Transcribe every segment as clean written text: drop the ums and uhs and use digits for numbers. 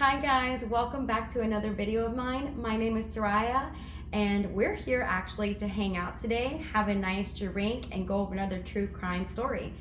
Hi guys, welcome back to another video of mine. My name is Soraya and we're here actually to hang out today, have a nice drink, and go over another true crime story.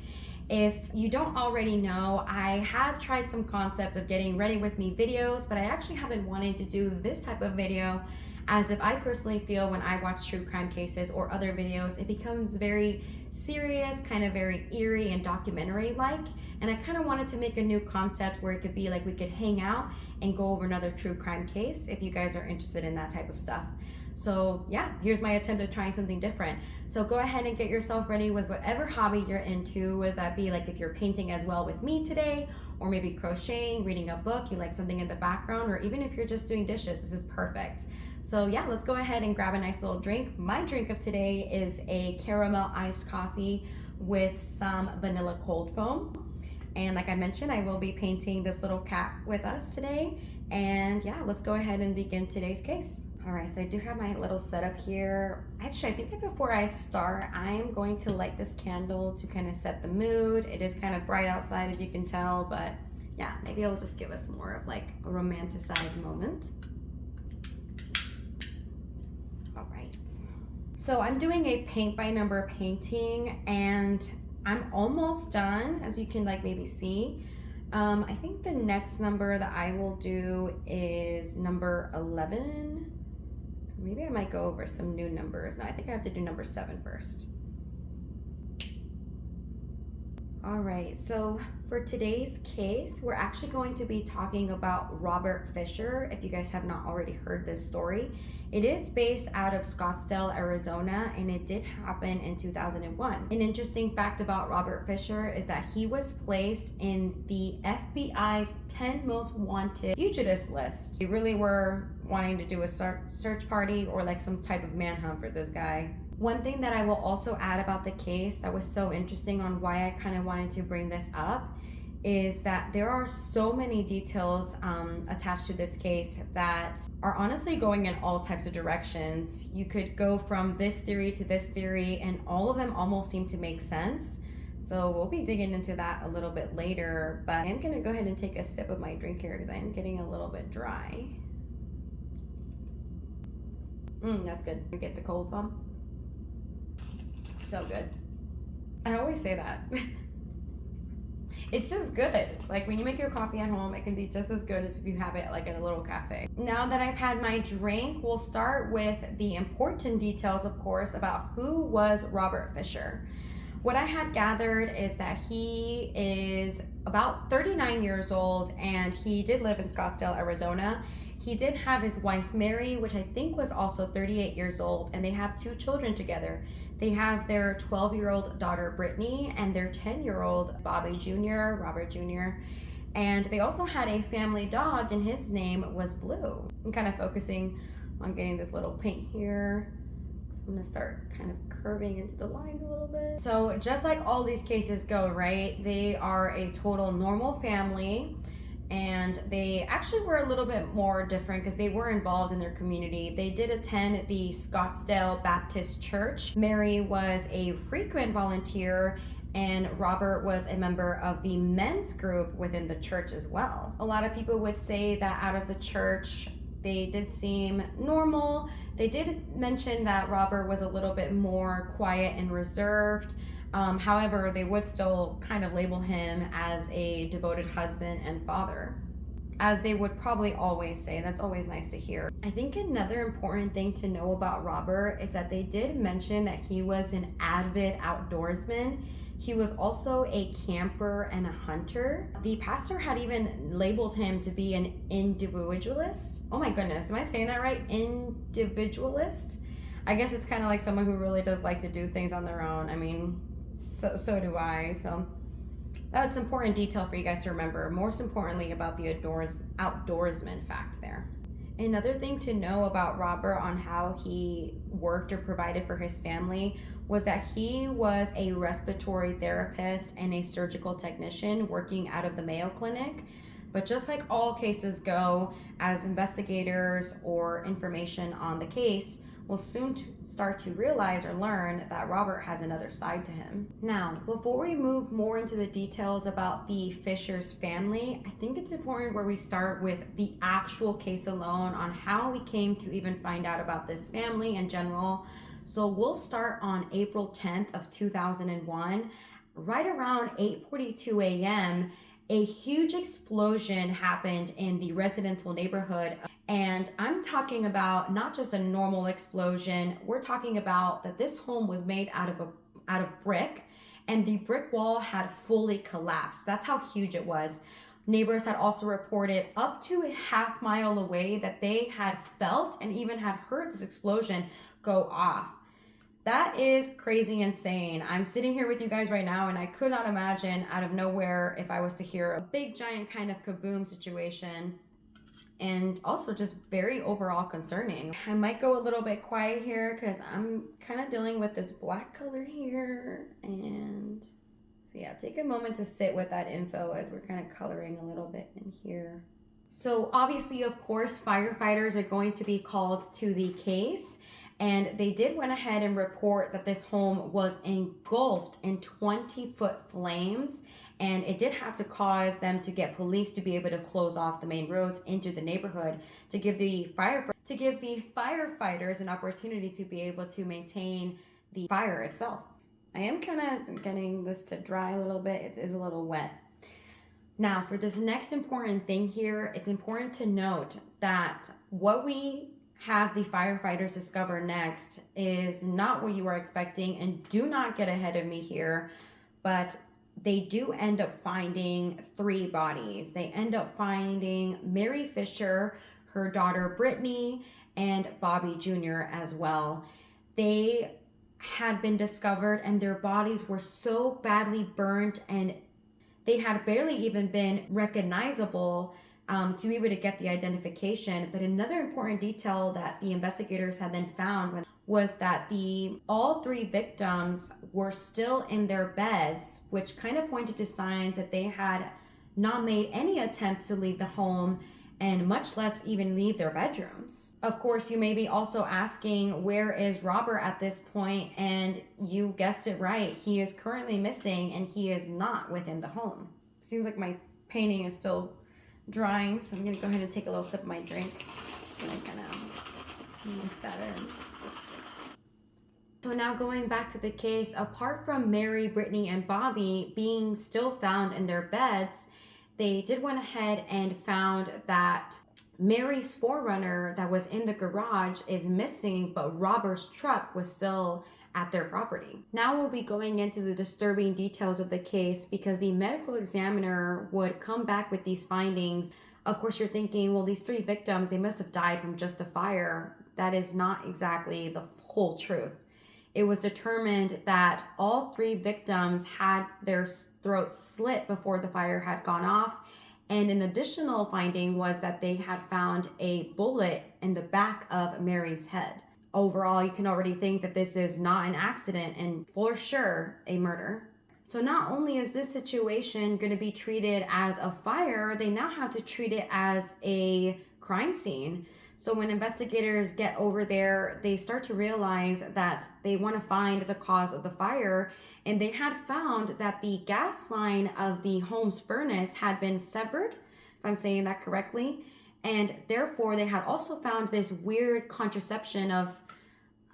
If you don't already know, I had tried some concept of getting ready with me videos, but I actually have been wanting to do this type of video as if I personally feel when I watch true crime cases or other videos, it becomes very serious, kind of very eerie and documentary-like. And I kind of wanted to make a new concept where it could be like we could hang out and go over another true crime case if you guys are interested in that type of stuff. So yeah, here's my attempt at trying something different. So go ahead and get yourself ready with whatever hobby you're into, whether that be like if you're painting as well with me today, or maybe crocheting, reading a book, you like something in the background, or even if you're just doing dishes, this is perfect. So yeah, let's go ahead and grab a nice little drink. My drink of today is a caramel iced coffee with some vanilla cold foam. And like I mentioned, I will be painting this little cat with us today. And yeah, let's go ahead and begin today's case. All right, so I do have my little setup here. Actually, I think that before I start, I'm going to light this candle to kind of set the mood. It is kind of bright outside, as you can tell, but yeah, maybe it'll just give us more of like a romanticized moment. All right, so I'm doing a paint by number painting and I'm almost done, as you can like maybe see. I think the next number that I will do is number 11. Maybe I might go over some new numbers. No, I think I have to do number 7 first. All right, so for today's case, we're actually going to be talking about Robert Fisher, if you guys have not already heard this story. It is based out of Scottsdale, Arizona, and it did happen in 2001. An interesting fact about Robert Fisher is that he was placed in the FBI's 10 most wanted fugitives list. They really were wanting to do a search party or like some type of manhunt for this guy. One thing that I will also add about the case that was so interesting on why I kind of wanted to bring this up is that there are so many details attached to this case that are honestly going in all types of directions. You could go from this theory to this theory and all of them almost seem to make sense. So we'll be digging into that a little bit later, but I'm gonna go ahead and take a sip of my drink here because I am getting a little bit dry. That's good. You get the cold foam. So good. I always say that. It's just good. Like when you make your coffee at home, it can be just as good as if you have it like at a little cafe. Now that I've had my drink, we'll start with the important details, of course, about who was Robert Fisher. What I had gathered is that he is about 39 years old and he did live in Scottsdale, Arizona. He did have his wife, Mary, which I think was also 38 years old, and they have 2 children together. They have their 12-year-old daughter, Brittany, and their 10-year-old Bobby Jr., Robert Jr., and they also had a family dog, and his name was Blue. I'm kind of focusing on getting this little paint here. So I'm gonna start kind of curving into the lines a little bit. So just like all these cases go, right, they are a total normal family. And they actually were a little bit more different because they were involved in their community. They did attend the Scottsdale Baptist Church. Mary was a frequent volunteer and Robert was a member of the men's group within the church as well. A lot of people would say that out of the church, they did seem normal. They did mention that Robert was a little bit more quiet and reserved. However, they would still kind of label him as a devoted husband and father, as they would probably always say. That's always nice to hear. I think another important thing to know about Robert is that they did mention that he was an avid outdoorsman. He was also a camper and a hunter. The pastor had even labeled him to be an individualist. Oh my goodness, am I saying that right? Individualist? I guess it's kind of like someone who really does like to do things on their own. I mean, so do I. So that's an important detail for you guys to remember. Most importantly about the outdoorsman fact there. Another thing to know about Robert on how he worked or provided for his family was that he was a respiratory therapist and a surgical technician working out of the Mayo Clinic. But just like all cases go, as investigators or information on the case, will soon start to realize or learn that Robert has another side to him. Now, before we move more into the details about the Fisher's family, I think it's important where we start with the actual case alone on how we came to even find out about this family in general. So we'll start on April 10th of 2001, right around 8:42 a.m. A huge explosion happened in the residential neighborhood. And I'm talking about not just a normal explosion. We're talking about that this home was made out of brick, and the brick wall had fully collapsed. That's how huge it was. Neighbors had also reported up to a half-mile away that they had felt and even had heard this explosion go off. That is crazy insane. I'm sitting here with you guys right now, and I could not imagine out of nowhere if I was to hear a big giant kind of kaboom situation, and also just very overall concerning. I might go a little bit quiet here because I'm kind of dealing with this black color here, and so yeah, take a moment to sit with that info as we're kind of coloring a little bit in here. So obviously, of course, firefighters are going to be called to the case. And they did went ahead and report that this home was engulfed in 20-foot flames. And it did have to cause them to get police to be able to close off the main roads into the neighborhood to give the firefighters an opportunity to be able to maintain the fire itself. I am kind of getting this to dry a little bit. It is a little wet. Now, for this next important thing here, it's important to note that what we have the firefighters discover next is not what you are expecting, and do not get ahead of me here, but they do end up finding 3 bodies. They end up finding Mary Fisher, her daughter Brittany, and Bobby Jr. as well. They had been discovered, and their bodies were so badly burned, and they had barely even been recognizable to be able to get the identification. But another important detail that the investigators had then found was that all 3 victims were still in their beds, which kind of pointed to signs that they had not made any attempt to leave the home, and much less even leave their bedrooms. Of course, you may be also asking, where is Robert at this point? And you guessed it right. He is currently missing, and he is not within the home. Seems like my painting is still drying, so I'm gonna go ahead and take a little sip of my drink and kind of mix that in. So now going back to the case, apart from Mary, Brittany, and Bobby being still found in their beds, they did went ahead and found that Mary's 4Runner that was in the garage is missing, but Robert's truck was still at their property. Now we'll be going into the disturbing details of the case, because the medical examiner would come back with these findings. Of course, you're thinking, well, these 3 victims, they must have died from just a fire. That is not exactly the whole truth. It was determined that all 3 victims had their throats slit before the fire had gone off. And an additional finding was that they had found a bullet in the back of Mary's head. Overall, you can already think that this is not an accident and for sure a murder. So not only is this situation going to be treated as a fire, they now have to treat it as a crime scene. So when investigators get over there, they start to realize that they want to find the cause of the fire. And they had found that the gas line of the home's furnace had been severed, if I'm saying that correctly. And therefore, they had also found this weird contraception of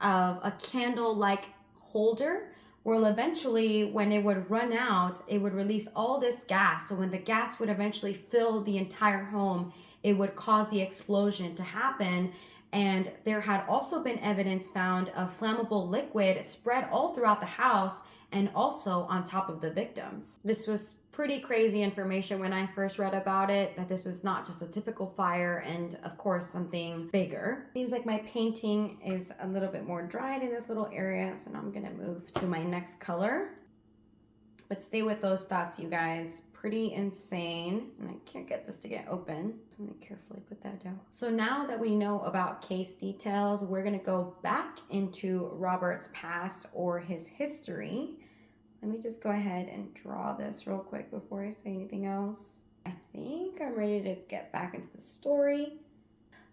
a candle-like holder, where eventually, when it would run out, it would release all this gas. So when the gas would eventually fill the entire home, it would cause the explosion to happen. And there had also been evidence found of flammable liquid spread all throughout the house and also on top of the victims. This was pretty crazy information when I first read about it, that this was not just a typical fire and of course something bigger. Seems like my painting is a little bit more dried in this little area, so now I'm gonna move to my next color. But stay with those thoughts, you guys. Pretty insane. And I can't get this to get open, so I'm gonna carefully put that down. So now that we know about case details, we're gonna go back into Robert's past or his history. Let me just go ahead and draw this real quick before I say anything else. I think I'm ready to get back into the story.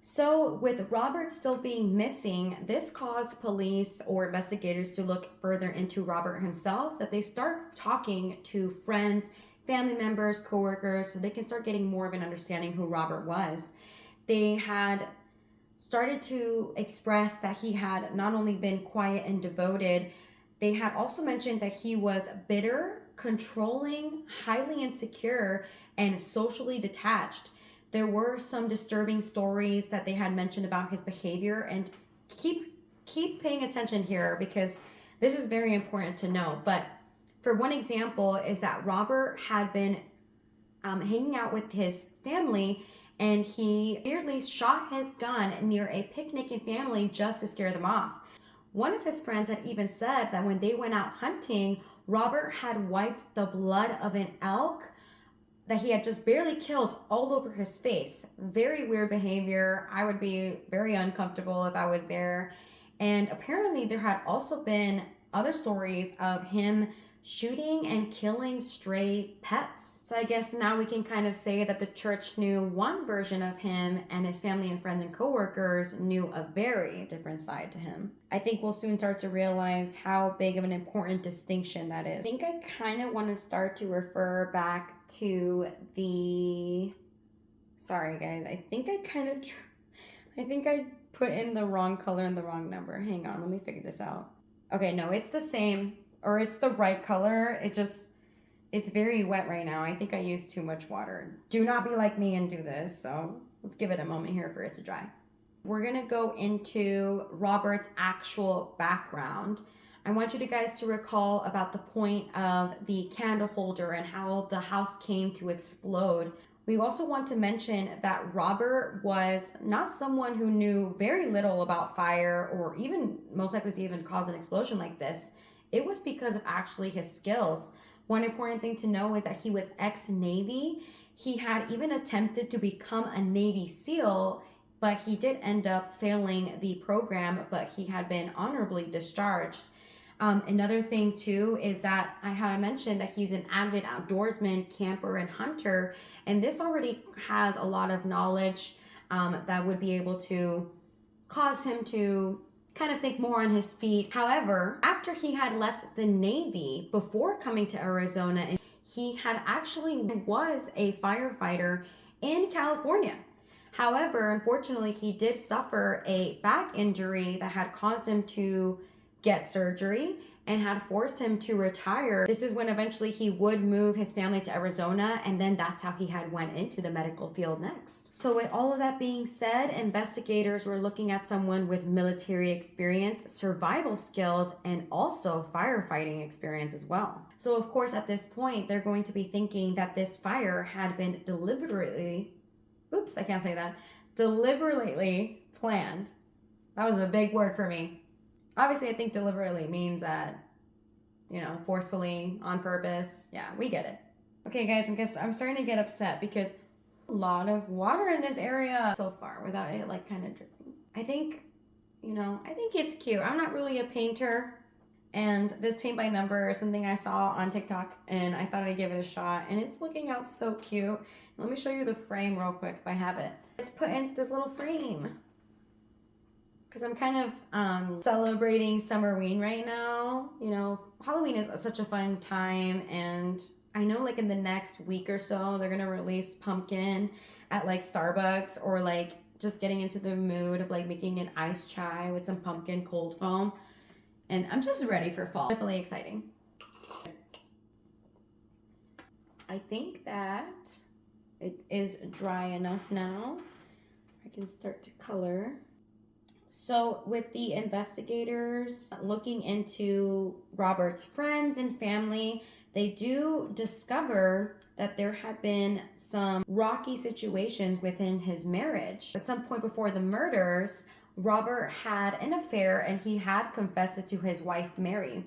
So, with Robert still being missing, this caused police or investigators to look further into Robert himself, that they start talking to friends, family members, coworkers, so they can start getting more of an understanding who Robert was. They had started to express that he had not only been quiet and devoted, they had also mentioned that he was bitter, controlling, highly insecure, and socially detached. There were some disturbing stories that they had mentioned about his behavior, and keep paying attention here because this is very important to know. But for one example is that Robert had been hanging out with his family, and he weirdly shot his gun near a picnicking family just to scare them off. One of his friends had even said that when they went out hunting, Robert had wiped the blood of an elk that he had just barely killed all over his face. Very weird behavior. I would be very uncomfortable if I was there. And apparently there had also been other stories of him shooting and killing stray pets. So I guess now we can kind of say that the church knew one version of him, and his family and friends and coworkers knew a very different side to him. I think we'll soon start to realize how big of an important distinction that is. I think I kind of want to start to refer back to the... Sorry guys, I think I put in the wrong color and the wrong number. Hang on, let me figure this out. Okay, no, it's the same, or it's the right color. It's very wet right now. I think I used too much water. Do not be like me and do this. So let's give it a moment here for it to dry. We're gonna go into Robert's actual background. I want you guys to recall about the point of the candle holder and how the house came to explode. We also want to mention that Robert was not someone who knew very little about fire, or even most likely to even cause an explosion like this. It was because of actually his skills. One important thing to know is that he was ex-Navy. He had even attempted to become a Navy SEAL, but he did end up failing the program, but he had been honorably discharged. Another thing too is that I had mentioned that he's an avid outdoorsman, camper, and hunter, and this already has a lot of knowledge that would be able to cause him to kind of think more on his feet. However, after he had left the Navy before coming to Arizona, he had actually was a firefighter in California. However, unfortunately, he did suffer a back injury that had caused him to get surgery and had forced him to retire. This is when eventually he would move his family to Arizona, and then that's how he had went into the medical field next. So with all of that being said, investigators were looking at someone with military experience, survival skills, and also firefighting experience as well. So of course at this point, they're going to be thinking that this fire had been deliberately planned. That was a big word for me. Obviously, I think deliberately means that, forcefully, on purpose. Yeah, we get it. Okay, guys, I'm starting to get upset because a lot of water in this area so far without it, kind of dripping. I think it's cute. I'm not really a painter, and this paint by number is something I saw on TikTok, and I thought I'd give it a shot, and it's looking out so cute. Let me show you the frame real quick if I have it. It's put into this little frame, because I'm kind of celebrating Summerween right now. Halloween is such a fun time, and I know in the next week or so they're gonna release pumpkin at Starbucks, or just getting into the mood of making an iced chai with some pumpkin cold foam, and I'm just ready for fall. Definitely exciting. I think that it is dry enough now. I can start to color. So with the investigators looking into Robert's friends and family, they do discover that there had been some rocky situations within his marriage. At some point before the murders, Robert had an affair, and he had confessed it to his wife, Mary.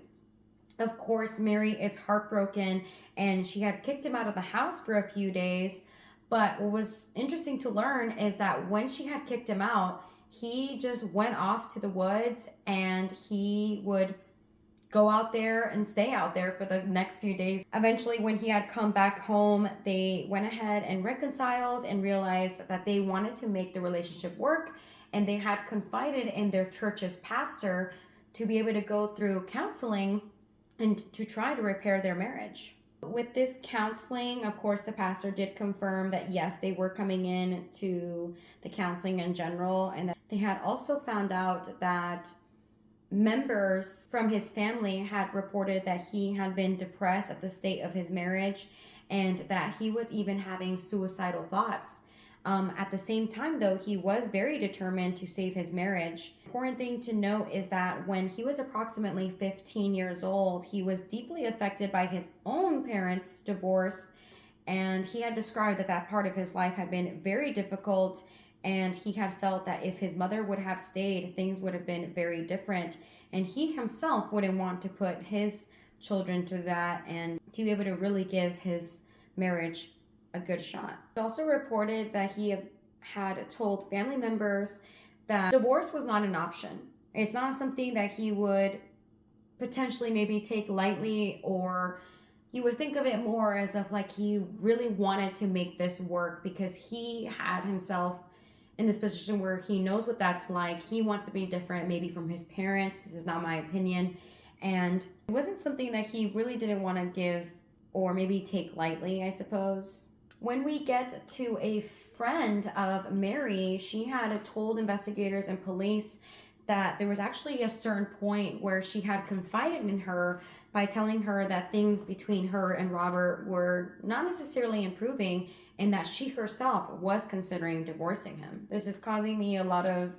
Of course, Mary is heartbroken, and she had kicked him out of the house for a few days. But what was interesting to learn is that when she had kicked him out, he just went off to the woods, and he would go out there and stay out there for the next few days. Eventually, when he had come back home, they went ahead and reconciled and realized that they wanted to make the relationship work, and they had confided in their church's pastor to be able to go through counseling and to try to repair their marriage. With this counseling, of course, the pastor did confirm that yes, they were coming in to the counseling in general, and that they had also found out that members from his family had reported that he had been depressed at the state of his marriage, and that he was even having suicidal thoughts. At the same time, though, he was very determined to save his marriage. Important thing to note is that when he was approximately 15 years old, he was deeply affected by his own parents' divorce, and he had described that that part of his life had been very difficult, and he had felt that if his mother would have stayed, things would have been very different, and he himself wouldn't want to put his children through that, and to be able to really give his marriage a good shot. It's also reported that he had told family members that divorce was not an option. It's not something that he would potentially maybe take lightly, or he would think of it more as if like he really wanted to make this work because he had himself in this position where he knows what that's like. He wants to be different maybe from his parents. This is not my opinion. And it wasn't something that he really didn't want to give or maybe take lightly, I suppose. When we get to a friend of Mary, she had told investigators and police that there was actually a certain point where she had confided in her by telling her that things between her and Robert were not necessarily improving, and that she herself was considering divorcing him. This is causing me a lot of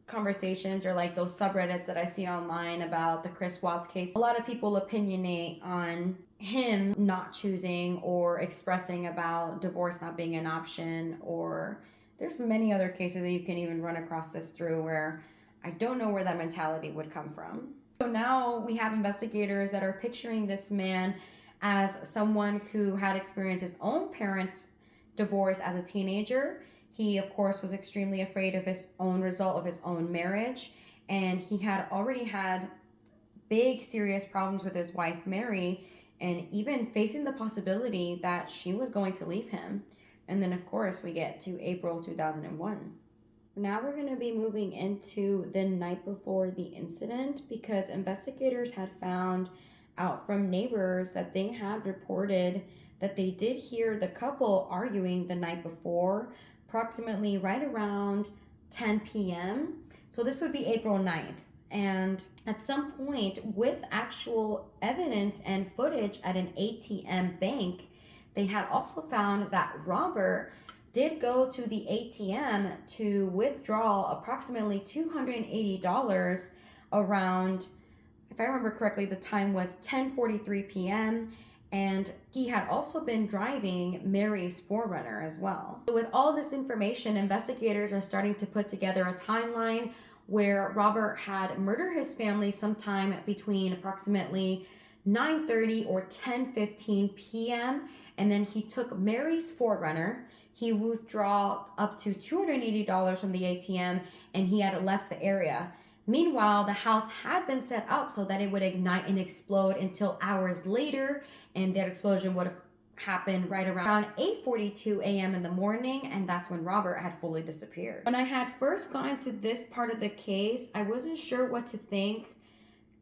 conversations, or like those subreddits that I see online about the Chris Watts case. A lot of people opinionate on him not choosing or expressing about divorce not being an option, or there's many other cases that you can even run across this through where I don't know where that mentality would come from. So now we have investigators that are picturing this man as someone who had experienced his own parents' divorce as a teenager. He, of course, was extremely afraid of his own result of his own marriage, and he had already had big, serious problems with his wife, Mary, and even facing the possibility that she was going to leave him. And then, of course, we get to April 2001. Now we're going to be moving into the night before the incident, because investigators had found out from neighbors that they had reported that they did hear the couple arguing the night before, approximately right around 10 p.m. So this would be April 9th. And at some point, with actual evidence and footage at an ATM bank, they had also found that Robert did go to the ATM to withdraw approximately $280 around, if I remember correctly, the time was 10:43 p.m. And he had also been driving Mary's 4Runner as well. So with all this information, investigators are starting to put together a timeline where Robert had murdered his family sometime between approximately 9:30 or 10:15 p.m. And then he took Mary's 4Runner. He withdrew up to $280 from the ATM, and he had left the area. Meanwhile, the house had been set up so that it would ignite and explode until hours later, and that explosion would have happened right around 8:42 a.m. in the morning, and that's when Robert had fully disappeared. When I had first gotten to this part of the case, I wasn't sure what to think,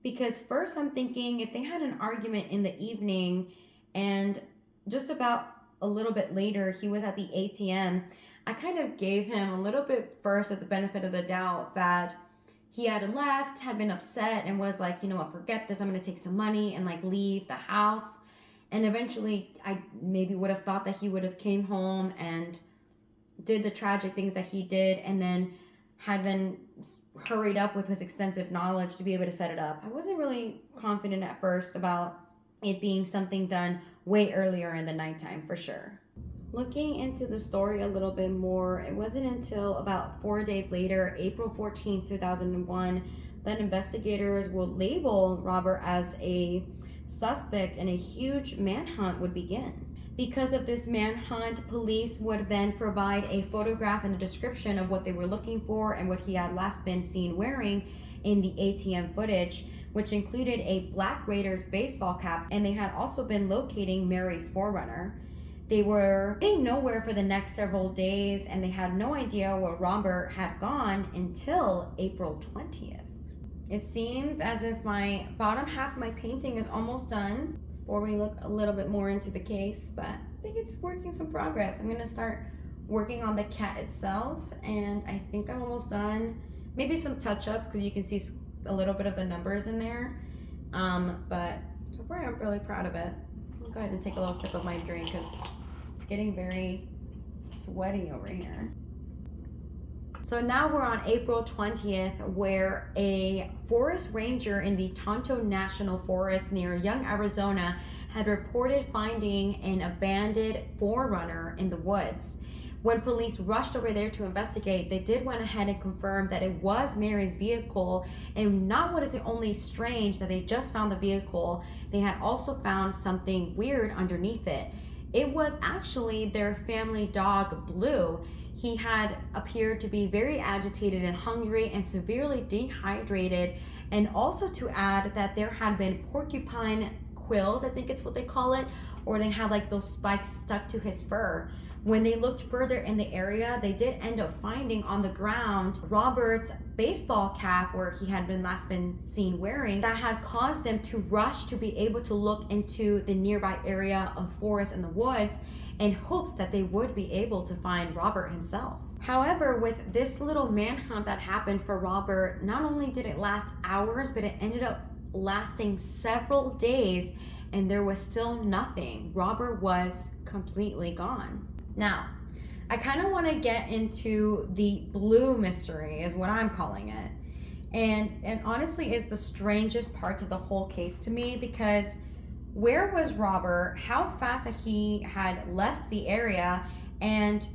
because first I'm thinking if they had an argument in the evening and just about a little bit later he was at the ATM, I kind of gave him a little bit first of the benefit of the doubt that he had left, had been upset, and was like, you know what, forget this, I'm going to take some money and like leave the house. And eventually I maybe would have thought that he would have came home and did the tragic things that he did, and then had then hurried up with his extensive knowledge to be able to set it up. I wasn't really confident at first about it being something done way earlier in the nighttime, for sure. Looking into the story a little bit more, it wasn't until about 4 days later, April 14th, 2001, that investigators will label Robert as a suspect and a huge manhunt would begin. Because of this manhunt, police would then provide a photograph and a description of what they were looking for and what he had last been seen wearing in the ATM footage, which included a Black Raiders baseball cap, and they had also been locating Mary's 4Runner. They were getting nowhere for the next several days, and they had no idea where Robert had gone until April 20th. It seems as if my bottom half of my painting is almost done before we look a little bit more into the case, but I think it's working some progress. I'm gonna start working on the cat itself, and I think I'm almost done. Maybe some touch-ups because you can see a little bit of the numbers in there, but so far I'm really proud of it. I'll go ahead and take a little sip of my drink because it's getting very sweaty over here. So now we're on April 20th, where a forest ranger in the Tonto National Forest near Young, Arizona had reported finding an abandoned 4Runner in the woods. When police rushed over there to investigate, they did went ahead and confirm that it was Mary's vehicle. And not what is the only strange that they just found the vehicle, they had also found something weird underneath it. It was actually their family dog, Blue. He had appeared to be very agitated and hungry and severely dehydrated. And also to add that there had been porcupine quills, I think it's what they call it, or they had like those spikes stuck to his fur. When they looked further in the area, they did end up finding on the ground Robert's baseball cap, where he had last been seen wearing, that had caused them to rush to be able to look into the nearby area of forest and the woods in hopes that they would be able to find Robert himself. However, with this little manhunt that happened for Robert, not only did it last hours, but it ended up lasting several days, and there was still nothing. Robert was completely gone. Now, I kind of want to get into the Blue mystery, is what I'm calling it. And honestly is the strangest parts of the whole case to me, because where was Robert? How fast he had left the area, and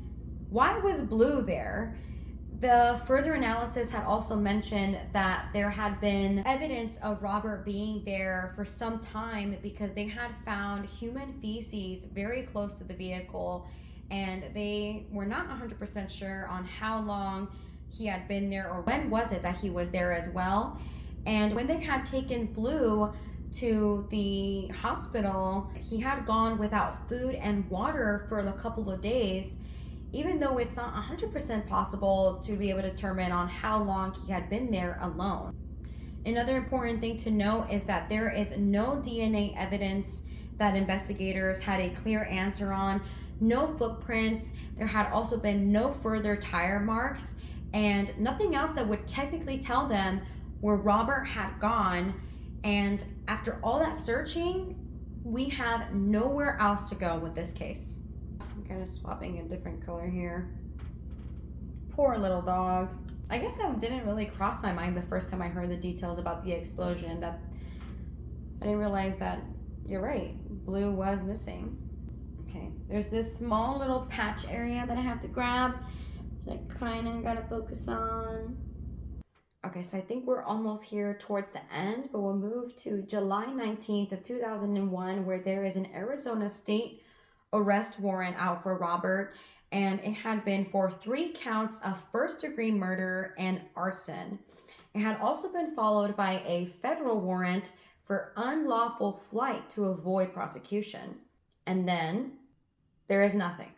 why was Blue there? The further analysis had also mentioned that there had been evidence of Robert being there for some time because they had found human feces very close to the vehicle, and they were not 100% sure on how long he had been there or when was it that he was there as well. And when they had taken Blue to the hospital, he had gone without food and water for a couple of days, even though it's not 100% possible to be able to determine on how long he had been there alone. Another important thing to note is that there is no DNA evidence that investigators had a clear answer on, no footprints. There had also been no further tire marks, and nothing else that would technically tell them where Robert had gone. And after all that searching, we have nowhere else to go with this case. I'm kind of swapping a different color here. Poor little dog. I guess that didn't really cross my mind the first time I heard the details about the explosion, that I didn't realize that, you're right, Blue was missing. Okay, there's this small little patch area that I have to grab that I kind of gotta focus on. Okay, so I think we're almost here towards the end, but we'll move to July 19th of 2001, where there is an Arizona state arrest warrant out for Robert, and it had been for 3 counts of first-degree murder and arson. It had also been followed by a federal warrant for unlawful flight to avoid prosecution. And then there is nothing.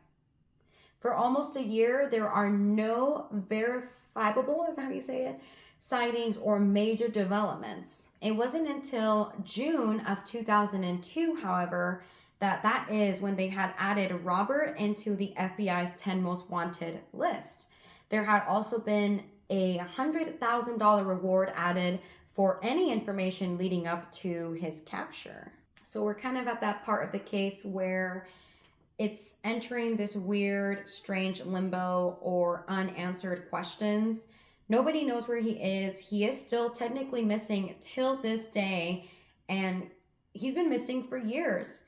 For almost a year, there are no verifiable, is that how you say it, sightings or major developments. It wasn't until June of 2002, however, that is when they had added Robert into the FBI's 10 most wanted list. There had also been a $100,000 reward added for any information leading up to his capture. So we're kind of at that part of the case where it's entering this weird, strange limbo or unanswered questions. Nobody knows where he is. He is still technically missing till this day, and he's been missing for years.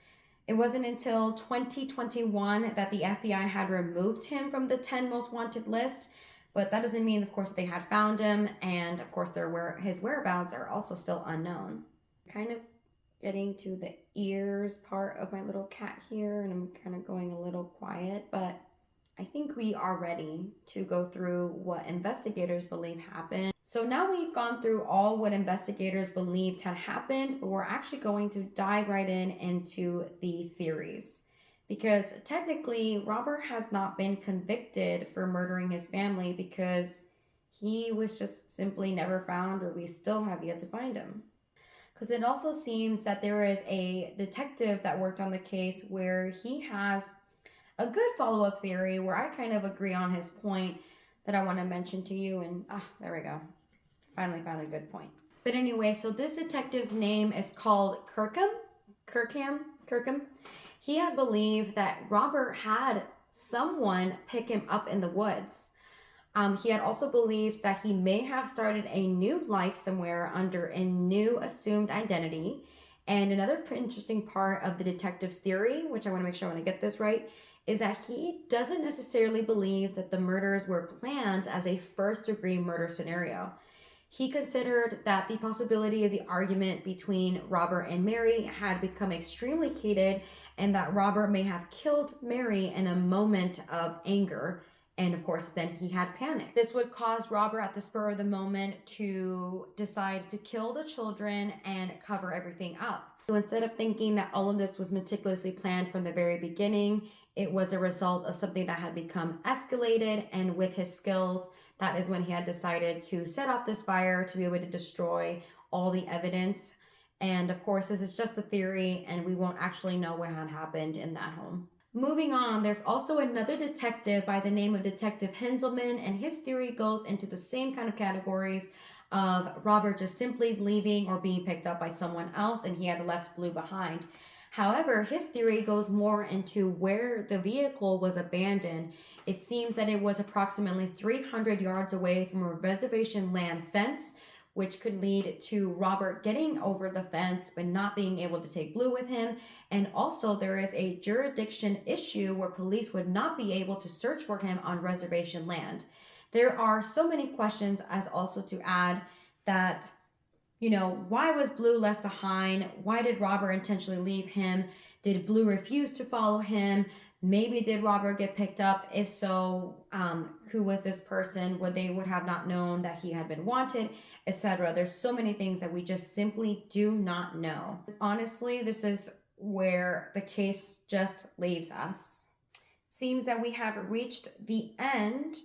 It wasn't until 2021 that the FBI had removed him from the 10 most wanted list, but that doesn't mean, of course, that they had found him, and of course his whereabouts are also still unknown. Kind of getting to the ears part of my little cat here, and I'm kind of going a little quiet, but I think we are ready to go through what investigators believe happened. So now we've gone through all what investigators believed had happened, but we're actually going to dive right into the theories. Because technically, Robert has not been convicted for murdering his family because he was just simply never found, or we still have yet to find him. Because it also seems that there is a detective that worked on the case where he has a good follow up theory where I kind of agree on his point that I want to mention to you. And there we go. Finally found a good point. But anyway, so this detective's name is called Kirkham. He had believed that Robert had someone pick him up in the woods. He had also believed that he may have started a new life somewhere under a new assumed identity. And another interesting part of the detective's theory, which I want to make sure I want to get this right, is that he doesn't necessarily believe that the murders were planned as a first degree murder scenario. He considered that the possibility of the argument between Robert and Mary had become extremely heated and that Robert may have killed Mary in a moment of anger. And of course, then he had panic. This would cause Robert at the spur of the moment to decide to kill the children and cover everything up. So instead of thinking that all of this was meticulously planned from the very beginning, it was a result of something that had become escalated. And with his skills, that is when he had decided to set off this fire to be able to destroy all the evidence. And of course, this is just a theory, and we won't actually know what had happened in that home. Moving on, there's also another detective by the name of Detective Henselman, and his theory goes into the same kind of categories of Robert just simply leaving or being picked up by someone else, and he had left Blue behind. However, his theory goes more into where the vehicle was abandoned. It seems that it was approximately 300 yards away from a reservation land fence, which could lead to Robert getting over the fence but not being able to take Blue with him. And also, there is a jurisdiction issue where police would not be able to search for him on reservation land. There are so many questions, as also to add that, why was Blue left behind? Why did Robert intentionally leave him? Did Blue refuse to follow him? Maybe did Robert get picked up? If so, who was this person? They would have not known that he had been wanted, etc. There's so many things that we just simply do not know. Honestly, this is where the case just leaves us. Seems that we have reached the end.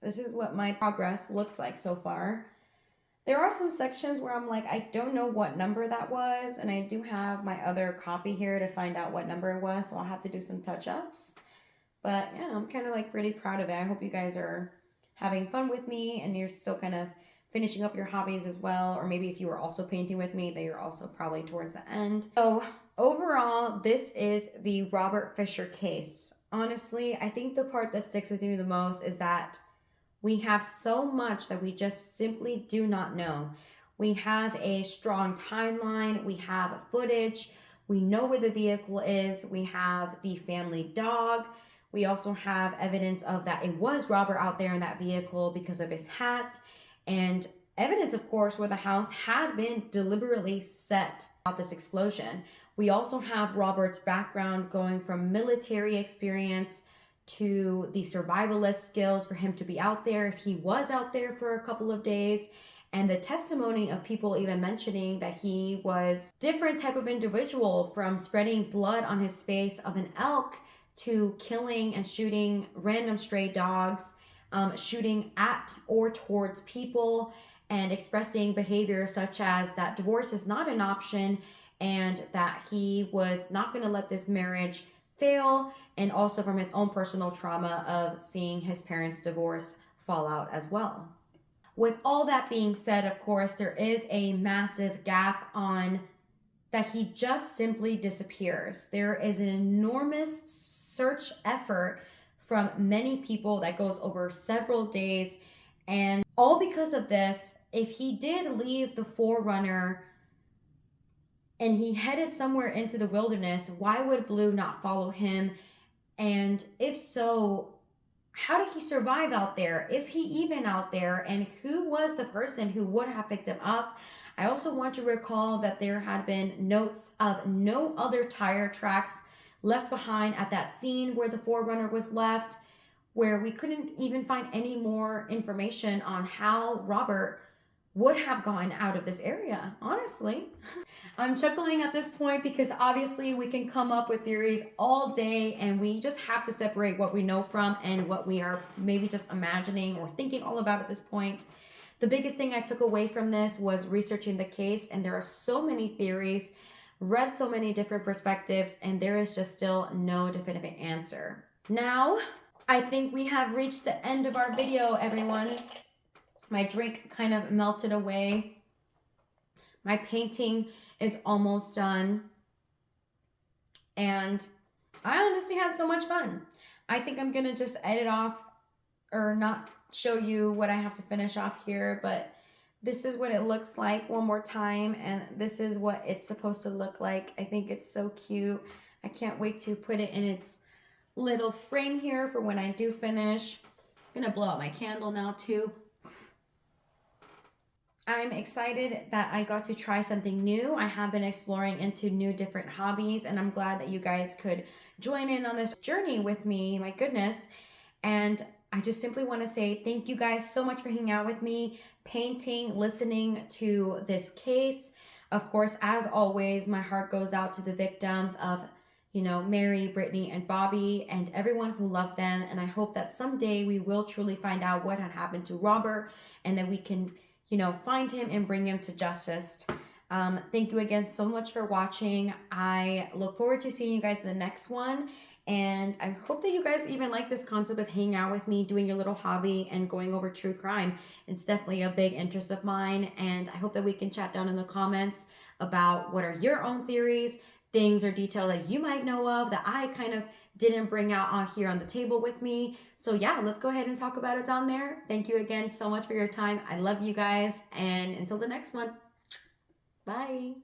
This is what my progress looks like so far. There are some sections where I'm like, I don't know what number that was, and I do have my other copy here to find out what number it was, so I'll have to do some touch-ups. But yeah, I'm kind of like pretty proud of it. I hope you guys are having fun with me and you're still kind of finishing up your hobbies as well, or maybe if you were also painting with me, that you're also probably towards the end. So overall, this is the Robert Fisher case. Honestly, I think the part that sticks with me the most is that we have so much that we just simply do not know. We have a strong timeline, we have footage, we know where the vehicle is, we have the family dog, we also have evidence of that it was Robert out there in that vehicle because of his hat, and evidence, of course, where the house had been deliberately set about this explosion. We also have Robert's background going from military experience to the survivalist skills for him to be out there if he was out there for a couple of days, and the testimony of people even mentioning that he was different type of individual, from spreading blood on his face of an elk to killing and shooting random stray dogs, shooting at or towards people, and expressing behaviors such as that divorce is not an option and that he was not going to let this marriage fail, and also from his own personal trauma of seeing his parents' divorce fall out as well. With all that being said, of course, there is a massive gap on that he just simply disappears. There is an enormous search effort from many people that goes over several days, and all because of this, if he did leave the Forerunner and he headed somewhere into the wilderness, why would Blue not follow him? And if so, how did he survive out there? Is he even out there? And who was the person who would have picked him up? I also want to recall that there had been notes of no other tire tracks left behind at that scene where the Forerunner was left, where we couldn't even find any more information on how Robert would have gone out of this area, honestly. I'm chuckling at this point because obviously we can come up with theories all day and we just have to separate what we know from and what we are maybe just imagining or thinking all about at this point. The biggest thing I took away from this was researching the case, and there are so many theories, read so many different perspectives, and there is just still no definitive answer. Now, I think we have reached the end of our video, everyone. My drink kind of melted away. My painting is almost done. And I honestly had so much fun. I think I'm going to just edit off or not show you what I have to finish off here, but this is what it looks like one more time, and this is what it's supposed to look like. I think it's so cute. I can't wait to put it in its little frame here for when I do finish. I'm going to blow out my candle now too. I'm excited that I got to try something new. I have been exploring into new different hobbies, and I'm glad that you guys could join in on this journey with me. My goodness. And I just simply want to say thank you guys so much for hanging out with me, painting, listening to this case. Of course, as always, my heart goes out to the victims of, Mary, Brittany, and Bobby, and everyone who loved them. And I hope that someday we will truly find out what had happened to Robert, and that we can find him and bring him to justice. Thank you again so much for watching. I look forward to seeing you guys in the next one. And I hope that you guys even like this concept of hanging out with me, doing your little hobby and going over true crime. It's definitely a big interest of mine. And I hope that we can chat down in the comments about what are your own theories, things or details that you might know of that I kind of didn't bring out on here on the table with me. So yeah, let's go ahead and talk about it down there. Thank you again so much for your time. I love you guys, and until the next one, bye.